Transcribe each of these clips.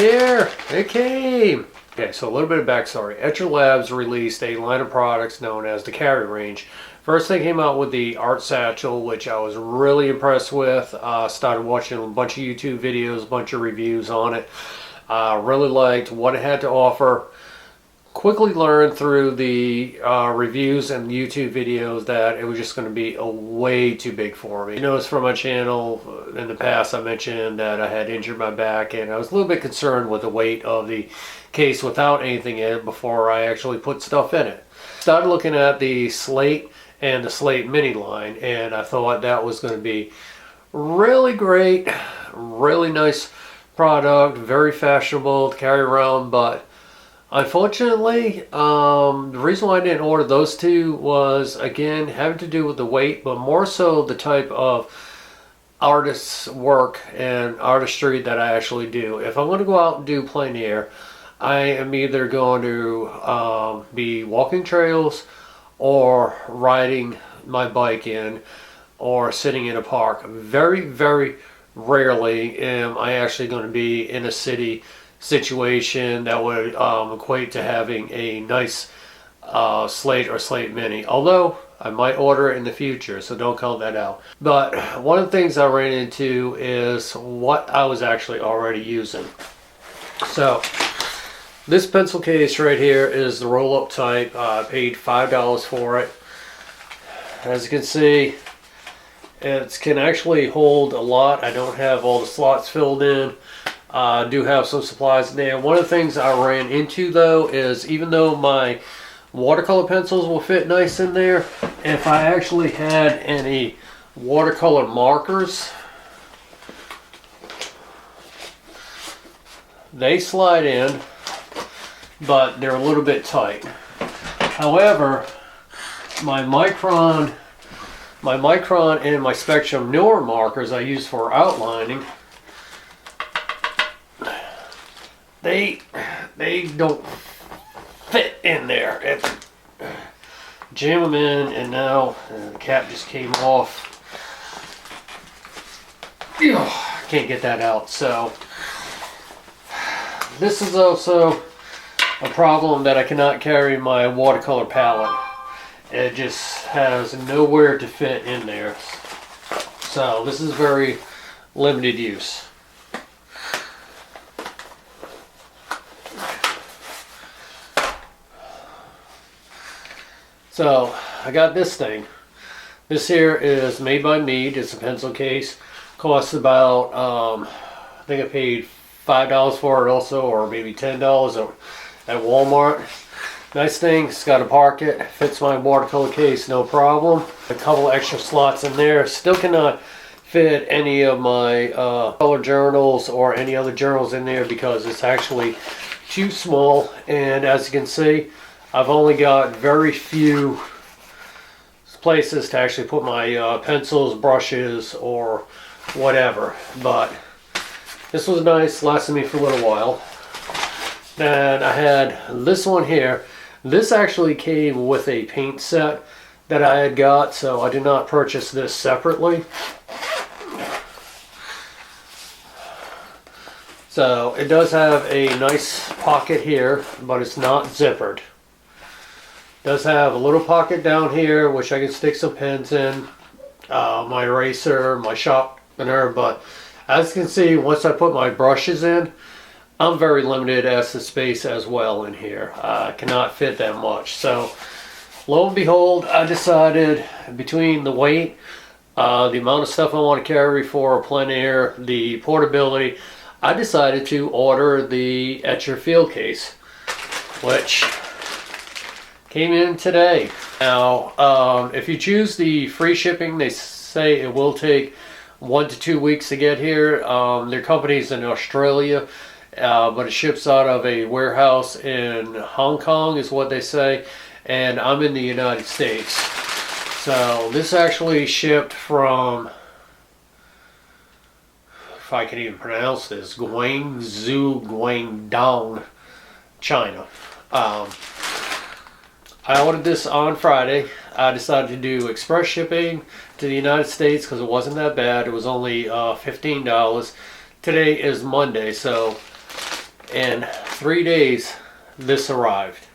here. It came. Okay, so a little bit of backstory. Etchr Labs released a line of products known as the Carry Range. First, they came out with the art satchel, which I was really impressed with. Started watching a bunch of YouTube videos, a bunch of reviews on it. Really liked what it had to offer. Quickly learned through the reviews and YouTube videos that it was just going to be way too big for me. You notice from my channel in the past I mentioned that I had injured my back, and I was a little bit concerned with the weight of the case without anything in it before I actually put stuff in it. Started looking at the Slate and the Slate Mini line, and I thought that was going to be really great, really nice product, very fashionable to carry around, but unfortunately, the reason why I didn't order those two was, again, having to do with the weight, but more so the type of artist's work and artistry that I actually do. If I'm going to go out and do plein air, I am either going to be walking trails or riding my bike in or sitting in a park. Very, very rarely am I actually going to be in a city situation that would equate to having a nice Slate or Slate Mini, although I might order it in the future, so don't count that out. But one of the things I ran into is what I was actually already using. So this pencil case right here is the roll-up type. I paid $5 for it. As you can see, it can actually hold a lot. I don't have all the slots filled in. I do have some supplies in there. One of the things I ran into though is, even though my watercolor pencils will fit nice in there, if I actually had any watercolor markers, they slide in, but they're a little bit tight. However, my Micron and my Spectrum newer markers I use for outlining, they don't fit in there. Jam them in, and now the cap just came off. Can't get that out. So this is also a problem that I cannot carry my watercolor palette. It just has nowhere to fit in there. So this is very limited use. So I got this thing. This here is made by Mead. It's a pencil case. Costs about I think I paid $5 for it also, or maybe $10 at Walmart. Nice thing. It's got a pocket. Fits my watercolor case no problem. A couple extra slots in there. Still cannot fit any of my color journals or any other journals in there because it's actually too small. And as you can see, I've only got very few places to actually put my pencils, brushes, or whatever. But this was nice, lasted me for a little while. Then I had this one here. This actually came with a paint set that I had got, so I did not purchase this separately. So it does have a nice pocket here, but it's not zippered. Does have a little pocket down here which I can stick some pens in, my eraser, my sharpener, but as you can see, once I put my brushes in, I'm very limited as to space as well in here. I cannot fit that much. So lo and behold, I decided between the weight, the amount of stuff I want to carry for plein air, the portability, I decided to order the etchr field case, which came in today. Now, if you choose the free shipping, they say it will take 1 to 2 weeks to get here. Their company's in Australia, but it ships out of a warehouse in Hong Kong is what they say, and I'm in the United States. So this actually shipped from, if I can even pronounce this, Guangzhou, Guangdong, China. I ordered this on Friday. I decided to do express shipping to the United States because it wasn't that bad. It was only $15. Today is Monday, so in 3 days this arrived.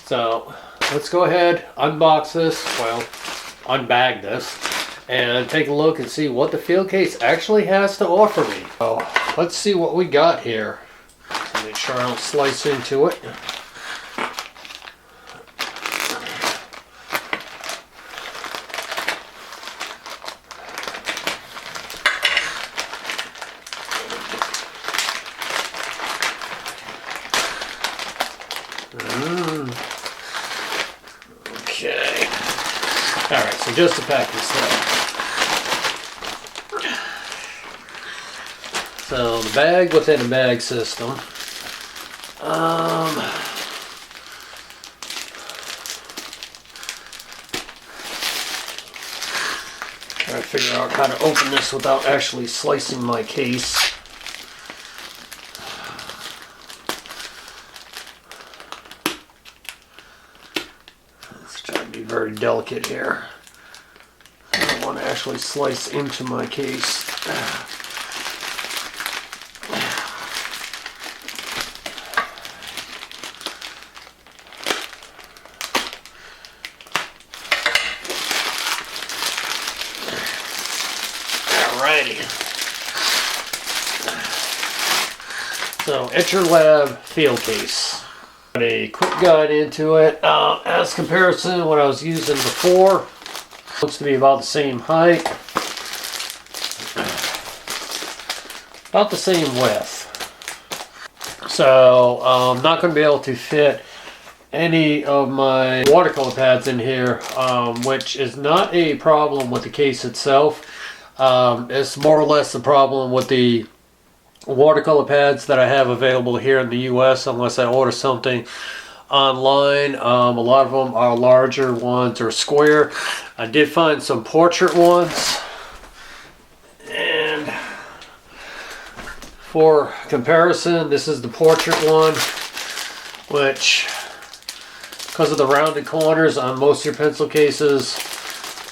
So let's go ahead, unbox this, well, unbag this, and take a look and see what the field case actually has to offer me. So let's see what we got here. Make sure I don't slice into it. Okay. Alright, so just to pack this up. So the bag within a bag system. Trying to figure out how to open this without actually slicing my case. Let's try to be very delicate here. I don't want to actually slice into my case. Alrighty. So, etchr Lab field case. Got a quick guide into it. As comparison, what I was using before looks to be about the same height, about the same width. So, I'm not going to be able to fit any of my watercolor pads in here, which is not a problem with the case itself. It's more or less the problem with the watercolor pads that I have available here in the US, unless I order something online. A lot of them are larger ones or square. I did find some portrait ones, and for comparison, this is the portrait one, which, because of the rounded corners on most of your pencil cases,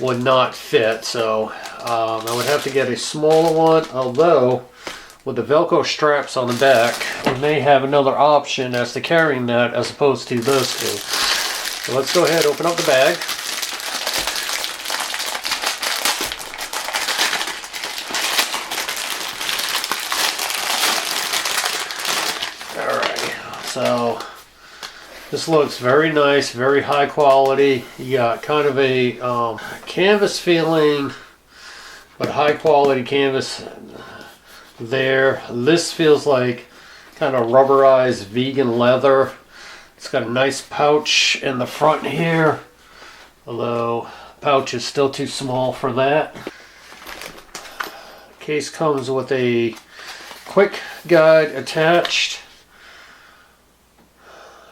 would not fit. So I would have to get a smaller one, although with the Velcro straps on the back, we may have another option as to carrying that as opposed to those two. So let's go ahead and open up the bag. Alright, so this looks very nice, very high quality. You got kind of a canvas feeling, but high quality canvas there. This feels like kind of rubberized vegan leather. It's got a nice pouch in the front here, although the pouch is still too small for that. Case comes with a quick guide attached,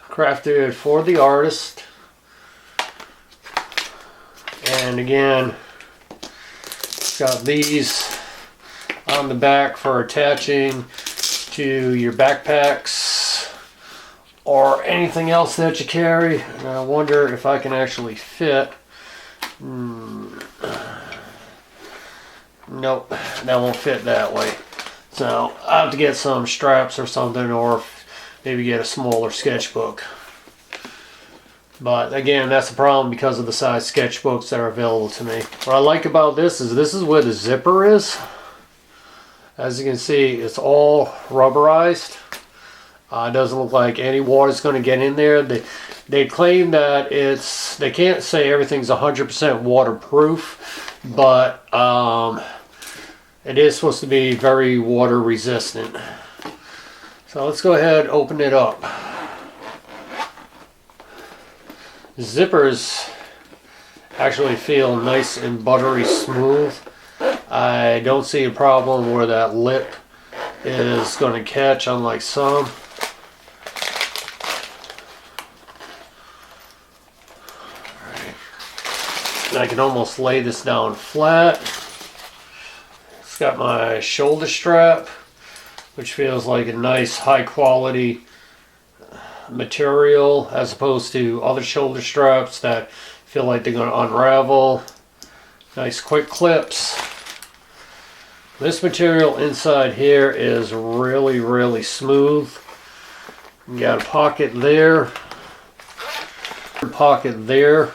crafted for the artist. And again, it's got these on the back for attaching to your backpacks or anything else that you carry. And I wonder if I can actually fit. Nope, that won't fit that way. So I have to get some straps or something, or maybe get a smaller sketchbook. But again, that's the problem because of the size sketchbooks that are available to me. What I like about this is where the zipper is. As you can see, it's all rubberized. It doesn't look like any water's going to get in there. They claim that they can't say everything's 100% waterproof, but it is supposed to be very water resistant. So let's go ahead and open it up. Zippers actually feel nice and buttery smooth. I don't see a problem where that lip is going to catch, unlike some. Right. I can almost lay this down flat. It's got my shoulder strap, which feels like a nice high quality material as opposed to other shoulder straps that feel like they're going to unravel. Nice quick clips. This material inside here is really, really smooth. You got a pocket there, pocket there.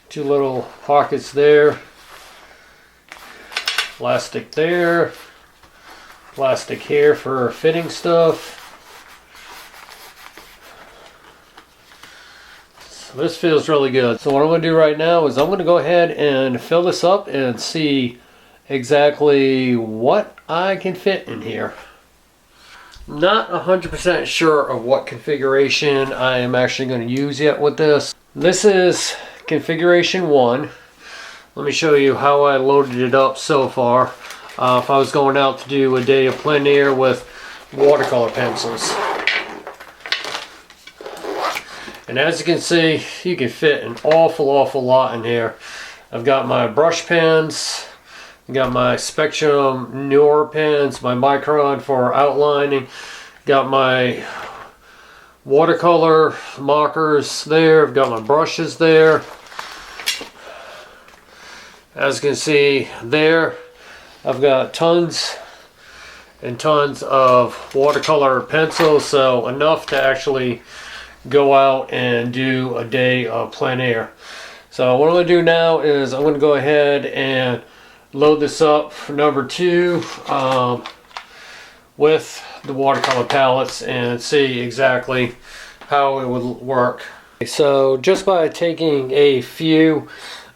Two little pockets there. Plastic there. Plastic here for fitting stuff. So this feels really good. So what I'm going to do right now is I'm going to go ahead and fill this up and see exactly what I can fit in here. Not 100% sure of what configuration I am actually going to use yet with this. This is configuration 1. Let me show you how I loaded it up so far. If I was going out to do a day of plein air with watercolor pencils. And as you can see, you can fit an awful lot in here. I've got my brush pens, I've got my Spectrum newer pens, my Micron for outlining, got my watercolor markers there, I've got my brushes there. As you can see there, I've got tons and tons of watercolor pencils, so enough to actually go out and do a day of plein air. So what I'm going to do now is I'm going to go ahead and load this up for number 2 with the watercolor palettes and see exactly how it would work. So just by taking a few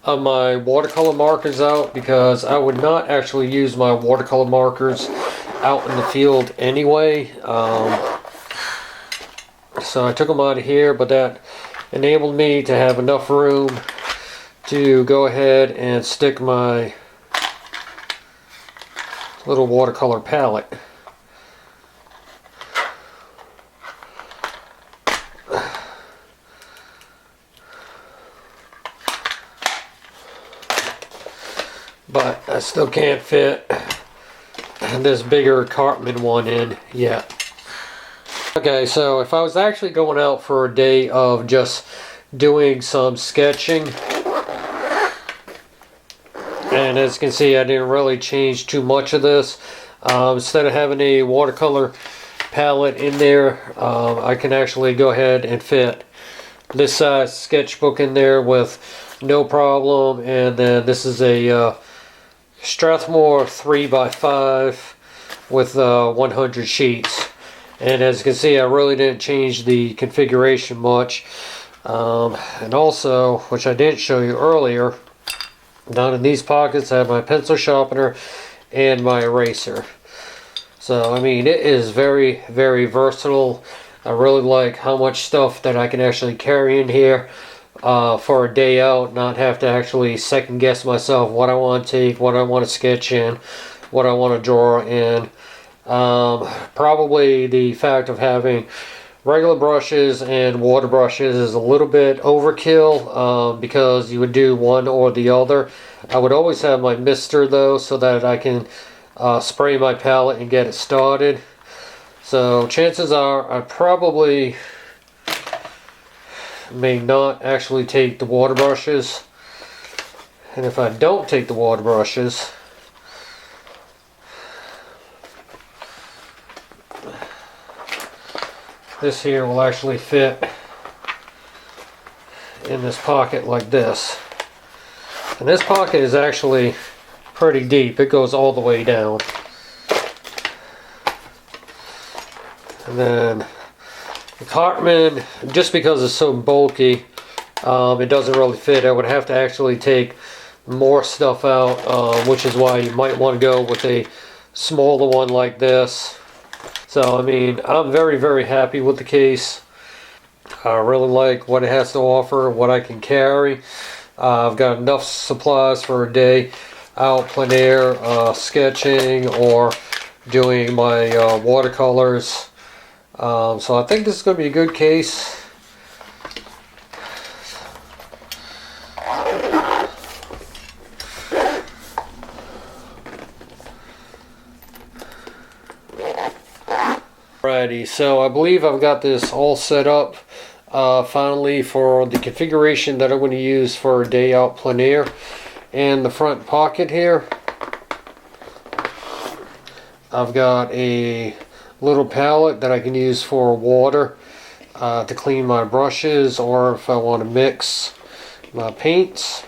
of my watercolor markers out, because I would not actually use my watercolor markers out in the field anyway. So I took them out of here, but that enabled me to have enough room to go ahead and stick my little watercolor palette. But I still can't fit this bigger Cartman one in yet. Okay, so if I was actually going out for a day of just doing some sketching, and as you can see, I didn't really change too much of this. Instead of having a watercolor palette in there, I can actually go ahead and fit this size sketchbook in there with no problem. And then this is a Strathmore 3x5 with 100 sheets. And as you can see, I really didn't change the configuration much. And also, which I didn't show you earlier, down in these pockets I have my pencil sharpener and my eraser. So I mean, it is very versatile. I really like how much stuff that I can actually carry in here for a day out, not have to actually second guess myself what I want to take, what I want to sketch in, what I want to draw in. Probably the fact of having regular brushes and water brushes is a little bit overkill, because you would do one or the other. I would always have my mister though, so that I can spray my palette and get it started. So chances are I probably may not actually take the water brushes, and if I don't take the water brushes, this here will actually fit in this pocket like this. And this pocket is actually pretty deep. It goes all the way down. And then the Cartman, just because it's so bulky, it doesn't really fit. I would have to actually take more stuff out, which is why you might want to go with a smaller one like this. So I mean, I'm very happy with the case. I really like what it has to offer, what I can carry. I've got enough supplies for a day out plein air, sketching or doing my watercolors. So I think this is going to be a good case. Alrighty, so I believe I've got this all set up finally for the configuration that I'm going to use for a day out plein air. And the front pocket here, I've got a little palette that I can use for water to clean my brushes, or if I want to mix my paints.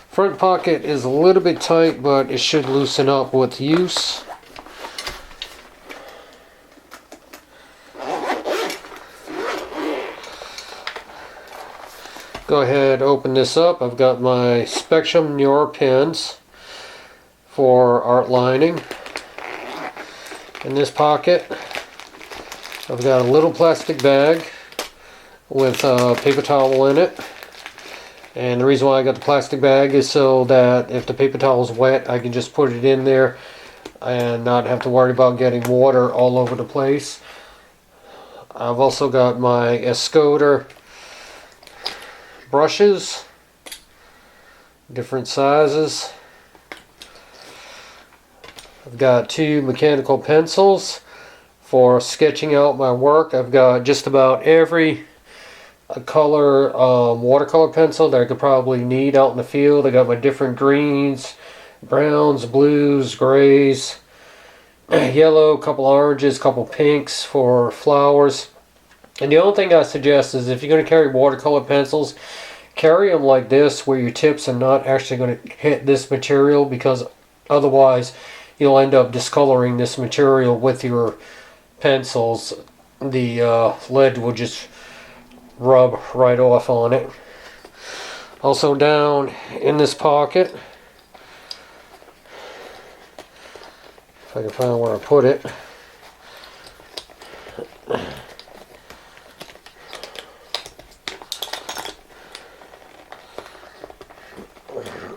Front pocket is a little bit tight, but it should loosen up with use. Go ahead, open this up. I've got my Spectrum Newer pens for art lining. In this pocket, I've got a little plastic bag with paper towel in it. And the reason why I got the plastic bag is so that if the paper towel is wet, I can just put it in there and not have to worry about getting water all over the place. I've also got my Escoder brushes, different sizes. I've got 2 mechanical pencils for sketching out my work. I've got just about every color watercolor pencil that I could probably need out in the field. I got my different greens, browns, blues, grays, yellow, couple oranges, couple pinks for flowers. And the only thing I suggest is if you're going to carry watercolor pencils, carry them like this where your tips are not actually going to hit this material, because otherwise you'll end up discoloring this material with your pencils. The lead will just rub right off on it. Also down in this pocket, if I can find where I put it,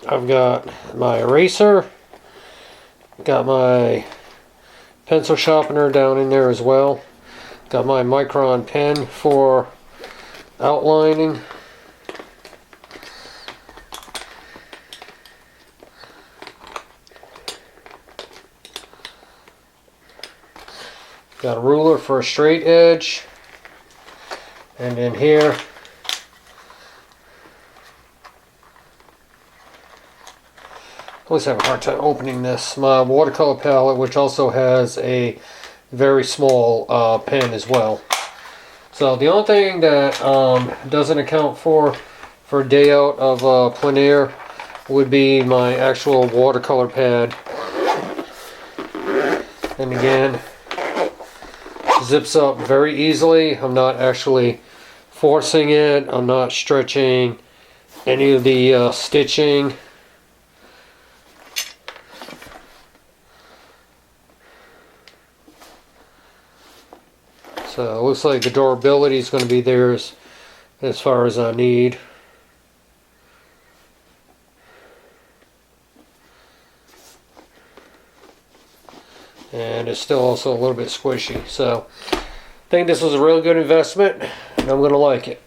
I've got my eraser, got my pencil sharpener down in there as well, got my Micron pen for outlining, got a ruler for a straight edge, and in here I always have a hard time opening this. My watercolor palette, which also has a very small pen as well. So the only thing that doesn't account for day out of Plein Air would be my actual watercolor pad. And again, zips up very easily. I'm not actually forcing it. I'm not stretching any of the stitching. So it looks like the durability is going to be there as far as I need. And it's still also a little bit squishy. So I think this was a really good investment, and I'm going to like it.